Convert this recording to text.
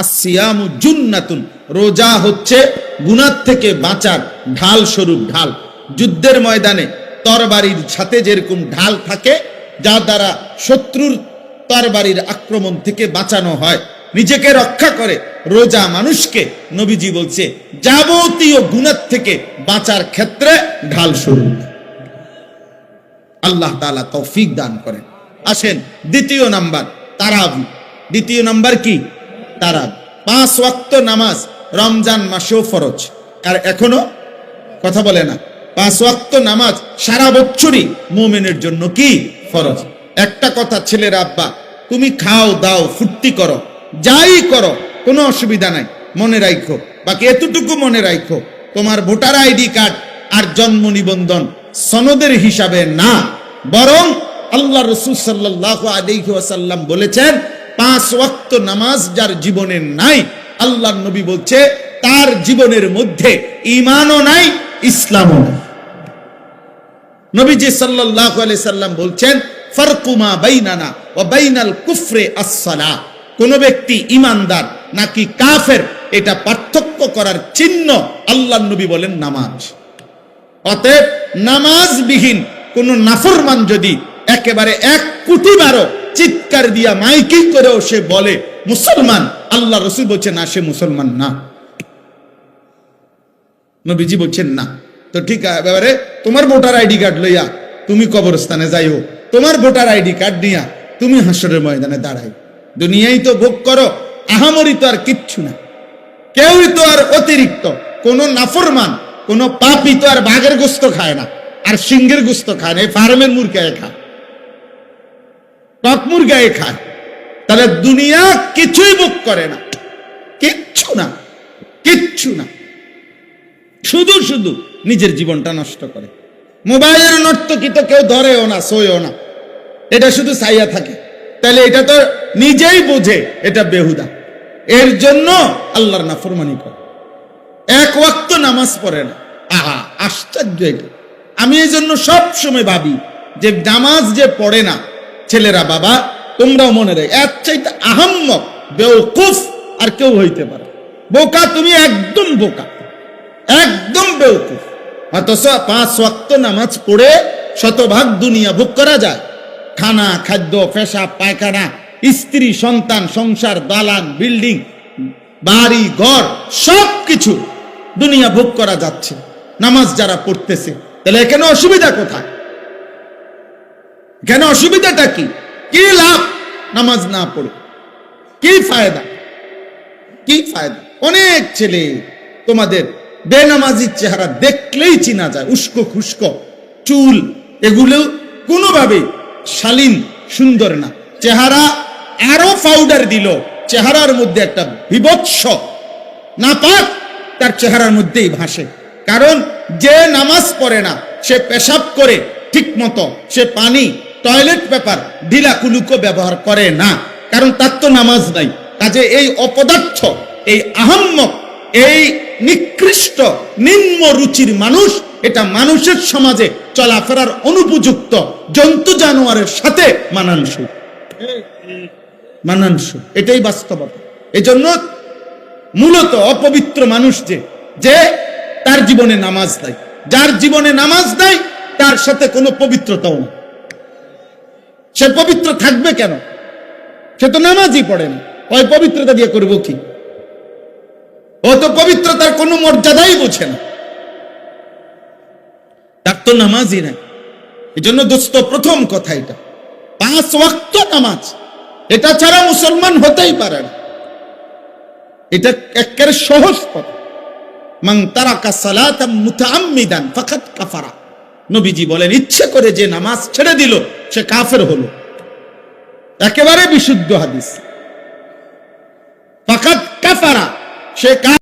আসসিয়ামু জুন্নাতুন, রোজা হচ্ছে গুনাহ থেকে বাঁচার ঢাল স্বরূপ ঢাল। যুদ্ধের ময়দানে তরবারির সাথে যেরকম ঢাল থাকে, যা দ্বারা শত্রুর তরবারির আক্রমণ থেকে বাঁচানো হয়, নিজেকে রক্ষা করে, রোজা মানুষকে নবীজি বলছে যাবতীয় গুনাহ থেকে বাঁচার ক্ষেত্রে ঢাল স্বরূপ। আল্লাহ তাআলা তৌফিক দান করেন। আসেন দ্বিতীয় নাম্বার, তারাবি। দ্বিতীয় নাম্বার কি? তারাবি। 5 ওয়াক্ত নামাজ রমজান মাসেও ফরজ, আর এখনো কথা বলে না। 5 ওয়াক্ত নামাজ সারা বছরই মুমিনের জন্য কি ফরজ। একটা কথা, ছেলের আব্বা, তুমি খাও দাও ফুর্তি করো, যাই করো, কোনো অসুবিধা নাই, মনে রাখো, বাকি এতটুকু মনে রাখো, তোমার ভোটার আইডি কার্ড আর জন্ম নিবন্ধন সনদের হিসাবে না, বরং আল্লাহ রাসূল সাল্লাল্লাহু আলাইহি ওয়াসাল্লাম বলেছেন 5 ওয়াক্ত নামাজ যার জীবনে নাই, আল্লাহর নবী বলছে তার জীবনের মধ্যে ঈমানও নাই, ইসলামও নাই। নবীজি সাল্লাল্লাহু আলাইহি সাল্লাম বলছেন ফারকু মা বাইনানা ওয়া বাইনাল কুফরি আস-সালাহ। কোন ব্যক্তি ঈমানদার নাকি কাফের, এটা পার্থক্য করার চিহ্ন আল্লাহর নবী বলেন নামাজ। অতএব নামাজবিহীন কোন নাফরমান যদি একেবারে 1 কোটি বারো চিৎকার দিয়া মাইকিং করেও সে বলে মুসলমান, আল্লাহ রাসূল বলছেন না, সে মুসলমান না। নবীজি বলছেন না। তো ঠিক আছে, এবারে তোমার ভোটার আইডি কার্ড লইয়া তুমি কবরস্থানে যাইও, তোমার ভোটার আইডি কার্ড নিয়া তুমি হাসরের ময়দানে দাঁড়াই, দুনিয়ায় তো ভোগ করো, আহামরি তো আর কিচ্ছু না, কেউই তো আর অতিরিক্ত, কোন নাফরমান কোন পাপী তো আর বাঘের গোস্ত খায় না, আর সিংহের গোস্ত খায় না, ফার্মের মুরগায় খায়, টক মুরগায় খায়। তাহলে দুনিয়া কিছুই ভোগ করে না, কিচ্ছু না, কিচ্ছু না, শুধু শুধু নিজের জীবনটা নষ্ট করে। মোবাইলের নর্তকী তো কেউ ধরেও না, শোয়ও না, এটা শুধু চাইয়া থাকে, তাহলে এটা তো নিজেই বোঝে এটা বেহুদা, এর জন্য আল্লাহর নাফরমানি করে, 1 ওয়াক্ত নামাজ পড়ে না। আহা, আশ্চর্য এটা। আমি এই জন্য সব সময় ভাবি যে নামাজ যে পড়ে না ছেলেরা, বাবা তোমরাও মনে রাখো, এর চাইতে আহাম্মক বেওকুফ আর কেউ হইতে পারে। বোকা তুমি, একদম বোকা, একদম বেওকুফ। অথচ 5 ওয়াক্ত নামাজ পড়ে শতভাগ দুনিয়া ভোগ করা যায়, খানা, খাদ্য, পেশাব, পায়খানা, স্ত্রী, সন্তান, সংসার, দালান, বিল্ডিং, বাড়ি ঘর, সবকিছু দুনিয়া ভোগ করা যাচ্ছে নামাজ যারা পড়তেছে। তাহলে এখানে অসুবিধা কোথায়? কেন অসুবিধাটা কি? কি লাভ নামাজ না পড়ে? কি ফায়দা? কি ফায়দা? অনেক ছেলে তোমাদের বেনামাজির চেহারা দেখলেই চিনা যায়, উস্কো খুস্কো চুল, এগুলো কোনোভাবে শালীন সুন্দর না, চেহারা আরো পাউডার দিল, চেহারার মধ্যে একটা বিভৎস নাপাক তার চেহারার মধ্যেই ভাসে। কারণ যে নামাজ পড়ে না সে পেশাব করে ঠিক মতো, সে পানি, টয়লেট পেপার ঢিলা কুলুকো ব্যবহার করে না, কারণ তার তো নামাজ নাই। কাজে এই অপদার্থ, এই আহাম্মক, এই নিকৃষ্ট নিম্ন রুচির মানুষ, এটা মানুষের সমাজে চলাফেরার অনুপযুক্ত, জন্তু জানোয়ারের সাথে মানানসই, মানানসই, এটাই বাস্তবতা। এজন্য মূলত অপবিত্র মানুষ যে তার জীবনে নামাজ নাই, যার জীবনে নামাজ নাই তার সাথে কোনো পবিত্রতাও নেই। সে পবিত্র থাকবে কেন? সে তো নামাজই পড়ে না, ওই পবিত্রতা দিয়ে করবো কি? ও তো পবিত্রতার কোনো মর্যাদাই বোঝে না, তার তো নামাজই নাই। এই জন্য দোস্ত, প্রথম কথা এটা, 5 ওয়াক্ত নামাজ, এটা ছাড়া মুসলমান হতেই পারে না। এটা একেবারে সহজ কথা। মান তারাকা সালাতাম মুতাআম্মিদান ফাকাদ কাফারা। নবীজি বলেন ইচ্ছে করে যে নামাজ ছেড়ে দিল সে কাফের হলো, একেবারে বিশুদ্ধ হাদিস। ফাকাদ কাফারা, সে